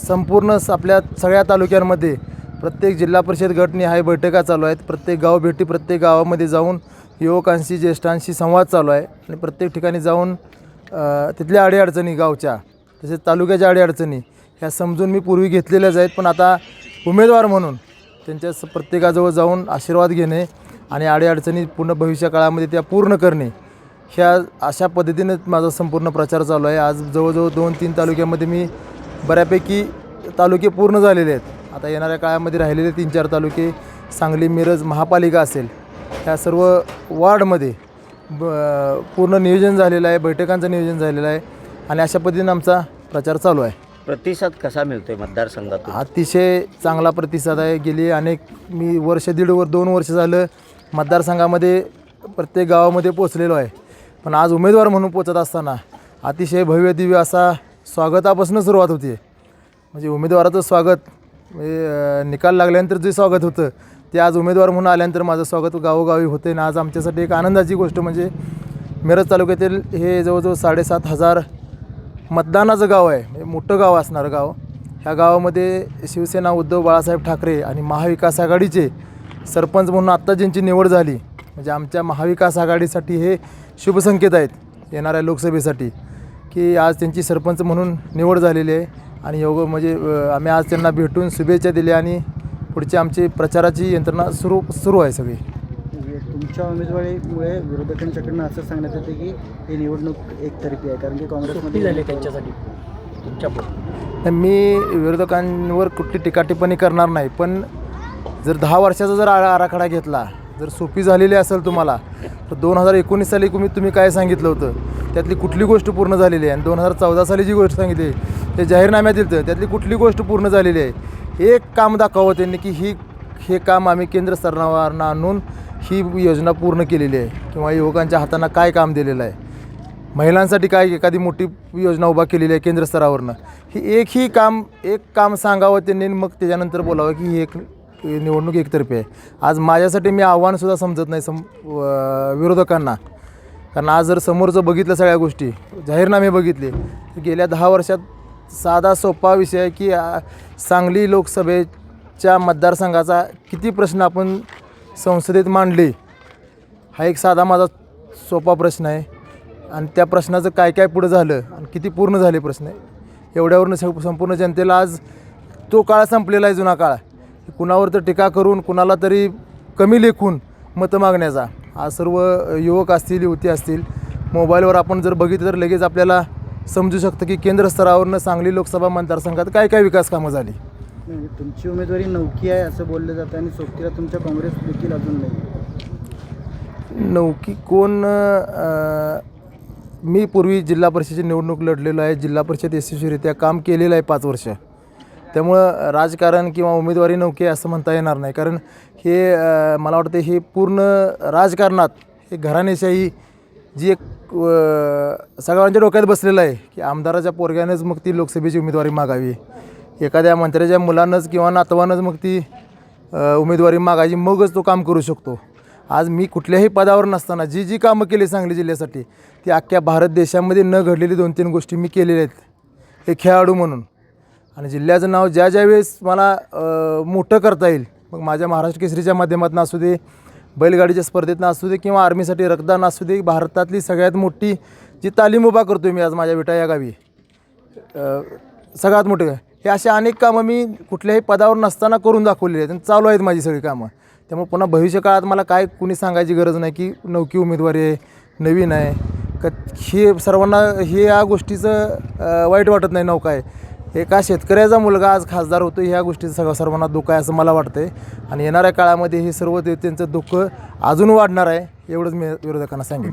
संपूर्ण आपल्या सगळ्या तालुक्यांमध्ये प्रत्येक जिल्हा परिषद गटनिहाय बैठका चालू आहेत. प्रत्येक गावभेटी प्रत्येक गावामध्ये जाऊन युवकांशी ज्येष्ठांशी संवाद चालू आहे आणि प्रत्येक ठिकाणी जाऊन तिथल्या अडीअडचणी गावच्या तसेच तालुक्याच्या अडीअडचणी ह्या समजून मी पूर्वी घेतलेल्याच आहेत. पण आता उमेदवार म्हणून त्यांच्या प्रत्येकाजवळ जाऊन आशीर्वाद घेणे आणि अडीअडचणी पूर्ण भविष्य काळामध्ये त्या पूर्ण करणे ह्या अशा पद्धतीने माझा संपूर्ण प्रचार चालू आहे. आज जवळजवळ 2-3 तालुक्यामध्ये मी बऱ्यापैकी तालुके पूर्ण झालेले आहेत. आता येणाऱ्या काळामध्ये राहिलेले 3-4 तालुके सांगली मिरज महापालिका असेल ह्या सर्व वॉर्डमध्ये पूर्ण नियोजन झालेलं आहे, बैठकांचं नियोजन झालेलं आहे आणि अशा पद्धतीने आमचा प्रचार चालू आहे. प्रतिसाद कसा मिळतोय मतदारसंघातून? अतिशय चांगला प्रतिसाद आहे. गेली मी वर्ष 2 वर्ष झालं मतदारसंघामध्ये प्रत्येक गावामध्ये पोचलेलो आहे. पण आज उमेदवार म्हणून पोचत असताना अतिशय भव्य दिव्य असा स्वागतापासून सुरुवात होती. म्हणजे उमेदवाराचं स्वागत निकाल लागल्यानंतर जे स्वागत होतं ते आज उमेदवार म्हणून आल्यानंतर माझं स्वागत गावोगावी होते. आणि आज आमच्यासाठी एक आनंदाची गोष्ट म्हणजे मिरज तालुक्यातील हे जवळजवळ 7,500 मतदानाचं गाव आहे. म्हणजे मोठं गाव असणारं गाव. ह्या गावामध्ये शिवसेना उद्धव बाळासाहेब ठाकरे आणि महाविकास आघाडीचे सरपंच म्हणून आत्ता ज्यांची निवड झाली म्हणजे आमच्या महाविकास आघाडीसाठी हे शुभसंकेत आहेत येणाऱ्या लोकसभेसाठी की आज त्यांची सरपंच म्हणून निवड झालेली आहे. आणि म्हणजे आम्ही आज त्यांना भेटून शुभेच्छा दिल्या आणि पुढची आमची प्रचाराची यंत्रणा सुरू आहे सगळी. तुमच्या उमेदवारीमुळे विरोधकांच्याकडनं असं सांगण्यात येते की ही निवडणूक एकतर्फी आहे कारण की काँग्रेसमध्ये झाले त्यांच्यासाठी तुमच्या मी विरोधकांवर कुठली टीकाटिप्पणी करणार नाही. पण जर 10 वर्षाचा जर आराखडा घेतला जर सोपी झालेली असेल तुम्हाला तर 2019 साली तुम्ही काय सांगितलं होतं त्यातली कुठली गोष्ट पूर्ण झालेली आहे आणि 2014 साली जी गोष्ट सांगितली ते जाहीरनाम्यात दिलं त्यातली कुठली गोष्ट पूर्ण झालेली आहे. एक काम दाखवावं त्यांनी की हे काम आम्ही केंद्र स्तरावरून आणून ही योजना पूर्ण केलेली आहे किंवा युवकांच्या हातांना काय काम दिलेलं आहे, महिलांसाठी काय एखादी मोठी योजना उभा केलेली आहे केंद्र स्तरावरनं एक काम सांगावं त्यांनी मग त्याच्यानंतर बोलावं की ही एक निवडणूक एकतर्फी आहे. आज माझ्यासाठी मी आव्हानसुद्धा समजत नाही विरोधकांना. कारण आज जर समोरचं बघितलं सगळ्या गोष्टी जाहीरनामे बघितले तर गेल्या 10 वर्षात साधा सोपा विषय आहे की सांगली लोकसभेच्या मतदारसंघाचा किती प्रश्न आपण संसदेत मांडले हा एक साधा माझा सोपा प्रश्न आहे. आणि त्या प्रश्नाचं काय काय पुढं झालं आणि किती पूर्ण झाले प्रश्न एवढ्यावरून संपूर्ण जनतेला आज तो काळ संपलेला आहे जुना काळ. कुणावर तर टीका करून कुणाला तरी कमी लेखून मतं मागण्याचा आज सर्व युवक असतील युवती असतील मोबाईलवर आपण जर बघितलं तर लगेच आपल्याला समजू शकतं की केंद्र स्तरावरनं सांगली लोकसभा मतदारसंघात काय काय विकास कामं झाली. तुमची उमेदवारी नौकी आहे असं बोललं जातं आणि सोबतीला तुमच्या काँग्रेस देखील अजून नाही. नौकी कोण मी पूर्वी जिल्हा परिषदेची निवडणूक लढलेलो आहे. जिल्हा परिषद यशस्वीरित्या काम केलेलं आहे 5 वर्ष. त्यामुळं राजकारण किंवा उमेदवारी नौके असं म्हणता येणार नाही. कारण हे मला वाटतं हे पूर्ण राजकारणात हे घराणेशाही जी एक सगळ्यांच्या डोक्यात बसलेलं आहे की आमदाराच्या पोरग्यानंच मग ती लोकसभेची उमेदवारी मागावी, एखाद्या मंत्र्याच्या मुलानंच किंवा नातवानंच मग ती उमेदवारी मागायची मगच तो काम करू शकतो. आज मी कुठल्याही पदावर नसताना जी कामं केली सांगली जिल्ह्यासाठी ती अख्ख्या भारत देशामध्ये न घडलेली 2-3 गोष्टी मी केलेल्या आहेत एक खेळाडू म्हणून. आणि जिल्ह्याचं नाव ज्या वेळेस मला मोठं करता येईल मग माझ्या महाराष्ट्र केसरीच्या माध्यमातून असू दे, बैलगाडीच्या स्पर्धेतनं असू दे किंवा आर्मीसाठी रक्तदान असू दे, भारतातली सगळ्यात मोठी जी तालीम उभा करतो मी आज माझ्या विटा या गावी सगळ्यात मोठं हे असे अनेक कामं मी कुठल्याही पदावर नसताना करून दाखवलेली आहेत आणि चालू आहेत माझी सगळी कामं. त्यामुळे पुन्हा भविष्य काळात मला काय कुणी सांगायची गरज नाही की नौकी उमेदवारी आहे नवीन आहे का. हे सर्वांना या गोष्टीचं वाईट वाटत नाही. नौका आहे एका शेतकऱ्याचा मुलगा आज खासदार होतो ह्या गोष्टीचं सर्वांना दुःख आहे असं मला वाटतं आहे. आणि येणाऱ्या काळामध्ये हे सर्व त्यांचं दुःख अजून वाढणार आहे एवढंच मी विरोधकांना सांगेन.